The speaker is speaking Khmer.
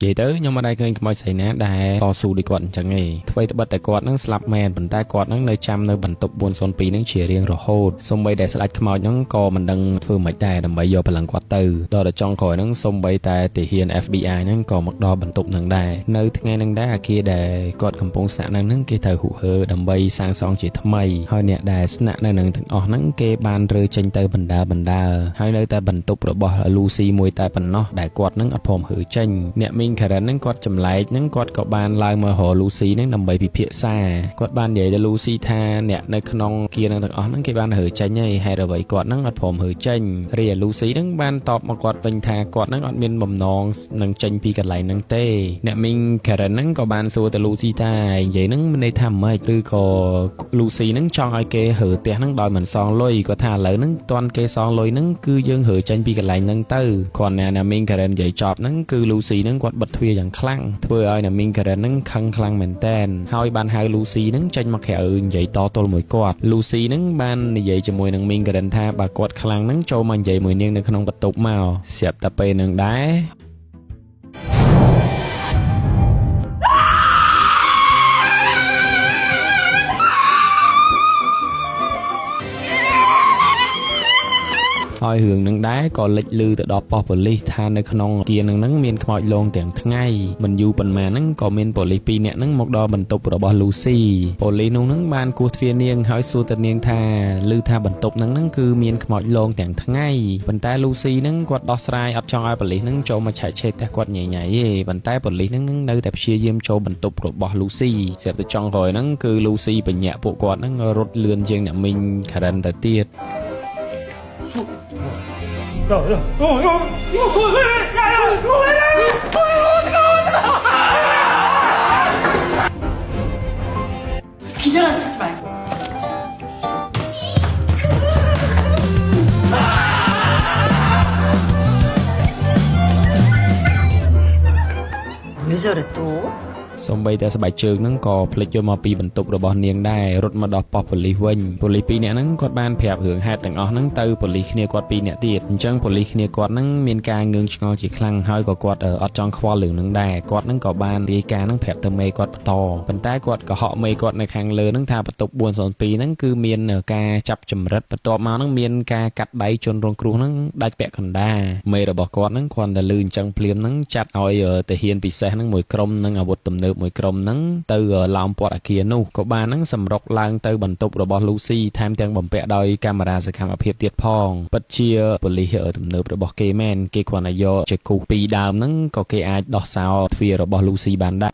vậy tới nhưng mà đây kênh mọi xảy nè đài to su đi quận chẳng nghề vậy tới bật tại quạt nó slap man bẩn tai quạt nó nơi chăm nơi bẩn tục buôn son pí nó chỉ riêng rồi hốt xong bay để slide khmoi nó co mình đang phương mạch đài đầm bay vôพลัง quạt từ đó là trong khỏi nó xong bay tại thể hiện FBI nó còn mặc đo bẩn tục nằng đài nơi ngay nằng đá kia để quạt cầm bông sạn nó kia thời hụ hơ đầm bay sang song chỉ thâm mây hơi nè đài sạn nơi nằng thằng nó kia ban rơi tranh tới bẩn đà hai nơi tại bẩn tục rồi bỏ Lucy mùi tại bẩn nó đại quạt nó ấp hòm hử tranh nè mình khả năng quạt chầm lại năng quạt có ban lai mà hồ Lucy năng nằm bầy bị phía xa quạt ban vậy để Lucy tha nè nơi khăn kia năng thằng năng cái ban hử tranh nhây hay là vậy quạt năng ấp hòm hử tranh rìa Lucy năng ban tọp mà quạt vinh tha quạt năng ọt miên bầm nong năng tranh pi cả lại năng tê nè mình khả năng có ban xua từ Lucy tha vậy năng bên đây thầm ấy cứ có Lucy năng cho ai kê hử tè năng đòi mình son lôi có thà lỡ năng toàn kê son lôi năng cứ dương hử tranh pi cả lại năng tư còn nè mình khả năng vậy chọp năng cứ Lucy năng quạt bật thuêอย่างคลั่งធ្វើឲ្យណាមីងការ៉ិននឹងខឹងខ្លាំងមែនតែនហើយបានហៅ Lucy នឹងចេញមកក្រៅនិយាយតទល់មួយគាត់ Lucy នឹងបាននិយាយជាមួយនឹងមីងការ៉ិនថាបើគាត់ខ្លាំងនឹងចូលមកនិយាយមួយនាងនៅក្នុងបន្ទប់មកស្រាប់តែពេលនឹងដែរហើយរឿងនឹងដែរក៏លេចលឺទៅដល់ប៉ោះប៉ូលីសថានៅក្នុងគារនឹងមានខ្មោចលងទាំងថ្ងៃមិនយូរប៉ុន្មានហ្នឹងក៏មានប៉ូលីស2នាក់ហ្នឹងមកដល់បន្ទប់របស់ Lucy ប៉ូលីសនោះហ្នឹងបានគោះទ្វារនាងហើយសួរទៅនាងថាឮថាបន្ទប់ហ្នឹងគឺមានខ្មោចលងទាំងថ្ងៃប៉ុន្តែ Lucy ហ្នឹងគាត់ដោះស្រាយអត់ចង់ឲ្យប៉ូលីសហ្នឹងចូលមកឆែកឆេរផ្ទះគាត់ញ៉ៃទេប៉ុន្តែប៉ូលីសហ្នឹងនៅតែព្យាយាមចូលបន្ទប់របស់ Lucy ស្រាប់តែចុងក្រោយហ្នឹងគឺ Lucy បញ្ញាក់ពួកគាត់ហ្នឹងរត់លឿនជាងអ្នកមីង Karen ទៅទៀត야, 야, 이거 왜? 야, 이거 왜? 기절한 척 하지 말고. 왜 저래 또? សូម្បីតែស្បែកជើងហ្នឹងក៏ផ្លិចយកមកពីបន្ទប់របស់នាងដែររត់មកដល់ប៉ោះប៉ូលីសវិញប៉ូលីស2នាក់ហ្នឹងគាត់បានប្រាប់រឿងហេតុទាំងអស់ហ្នឹងទៅប៉ូលីសគ្នាគាត់2នាក់ទៀតអញ្ចឹងប៉ូលីសគ្នាគាត់ហ្នឹងមានការងឿងឆ្ងល់ជាខ្លាំងហើយក៏គាត់អត់ចង់ខ្វល់រឿងហ្នឹងដែរគាត់ហ្នឹងក៏បានរាយការណ៍ហ្នឹងប្រាប់ទៅមេគាត់បន្តប៉ុន្តែគាត់ក៏ហកមេគាត់នៅខាងលើហ្នឹងថាបន្ទប់402ហ្នឹងគឺមានការចាប់ចម្រិតបន្ទាប់មកហ្នឹងមានការកាត់ដៃជនរងគ្រោះហ្នឹងដាច់ពាក់កណ្ដាលមេរបស់គាត់ហ្នឹងគ្រាន់តែលឺអញ្ចឹងភ្លាមហ្នឹងចាត់ឲ្យទាហានពិសេសហ្នឹងមួយក្រុមនឹងអាវុធទំនើបមួយក្រុមហ្នឹងទៅឡោមព័ទ្ធអគារនោះក៏បានហ្នឹងសម្រុកឡើងទៅបន្ទប់របស់ Lucy ថែមទាំងបំពាក់ដោយកាមេរ៉ាសកម្មភាពទៀតផងពិតជាប៉ូលីសទំនើបរបស់គេមែនគេគ្រាន់តែយកជាគូពីរដើមហ្នឹងក៏គេអាចដោះសោទ្វាររបស់ Lucy បានដែរ